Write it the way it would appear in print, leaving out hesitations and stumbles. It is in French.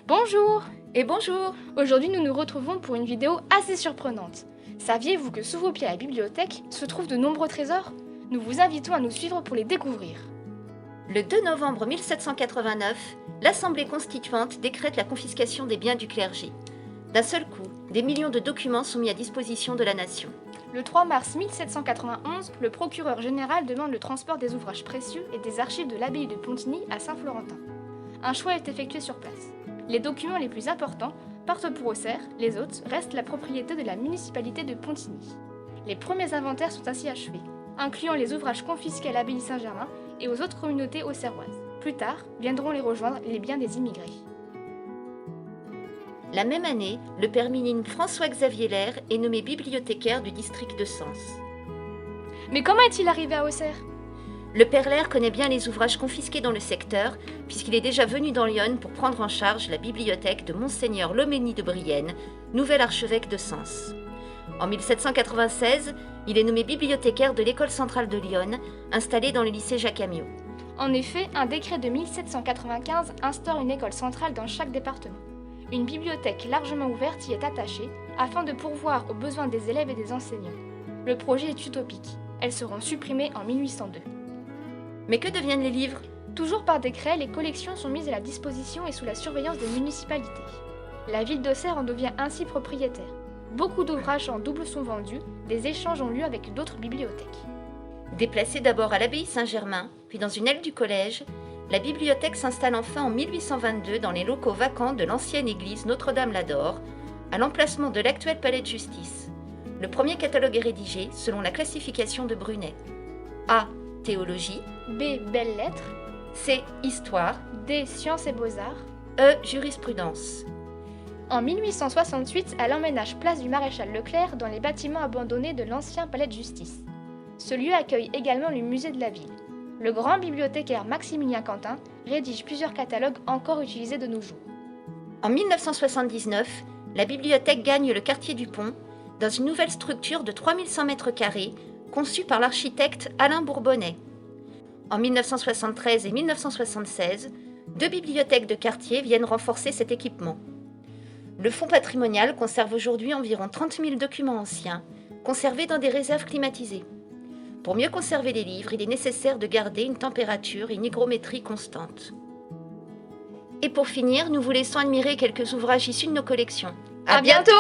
Bonjour! Et bonjour! Aujourd'hui, nous nous retrouvons pour une vidéo assez surprenante. Saviez-vous que sous vos pieds à la bibliothèque se trouvent de nombreux trésors? Nous vous invitons à nous suivre pour les découvrir. Le 2 novembre 1789, l'Assemblée constituante décrète la confiscation des biens du clergé. D'un seul coup, des millions de documents sont mis à disposition de la nation. Le 3 mars 1791, le procureur général demande le transport des ouvrages précieux et des archives de l'abbaye de Pontigny à Saint-Florentin. Un choix est effectué sur place. Les documents les plus importants partent pour Auxerre, les autres restent la propriété de la municipalité de Pontigny. Les premiers inventaires sont ainsi achevés, incluant les ouvrages confisqués à l'abbaye Saint-Germain et aux autres communautés auxerroises. Plus tard, viendront les rejoindre les biens des immigrés. La même année, le père minime François-Xavier Lair est nommé bibliothécaire du district de Sens. Mais comment est-il arrivé à Auxerre? Le père Lair connaît bien les ouvrages confisqués dans le secteur, puisqu'il est déjà venu dans Lyon pour prendre en charge la bibliothèque de Monseigneur Loménie de Brienne, nouvel archevêque de Sens. En 1796, il est nommé bibliothécaire de l'école centrale de Lyon, installée dans le lycée Jacques Amiot. En effet, un décret de 1795 instaure une école centrale dans chaque département. Une bibliothèque largement ouverte y est attachée afin de pourvoir aux besoins des élèves et des enseignants. Le projet est utopique. Elles seront supprimées en 1802. Mais que deviennent les livres? Toujours par décret, les collections sont mises à la disposition et sous la surveillance des municipalités. La ville d'Auxerre en devient ainsi propriétaire. Beaucoup d'ouvrages en double sont vendus, des échanges ont lieu avec d'autres bibliothèques. Déplacée d'abord à l'abbaye Saint-Germain, puis dans une aile du collège, la bibliothèque s'installe enfin en 1822 dans les locaux vacants de l'ancienne église Notre-Dame-la-Dore, à l'emplacement de l'actuel palais de justice. Le premier catalogue est rédigé selon la classification de Brunet. A. Théologie. B. Belles-lettres. C. Histoire. D. Sciences et beaux-arts. E. Jurisprudence. En 1868, elle emménage place du Maréchal Leclerc dans les bâtiments abandonnés de l'ancien palais de justice. Ce lieu accueille également le musée de la ville. Le grand bibliothécaire Maximilien Quentin rédige plusieurs catalogues encore utilisés de nos jours. En 1979, la bibliothèque gagne le quartier du Pont dans une nouvelle structure de 3100 m² conçue par l'architecte Alain Bourbonnais. En 1973 et 1976, deux bibliothèques de quartier viennent renforcer cet équipement. Le fonds patrimonial conserve aujourd'hui environ 30 000 documents anciens, conservés dans des réserves climatisées. Pour mieux conserver les livres, il est nécessaire de garder une température et une hygrométrie constantes. Et pour finir, nous vous laissons admirer quelques ouvrages issus de nos collections. À bientôt!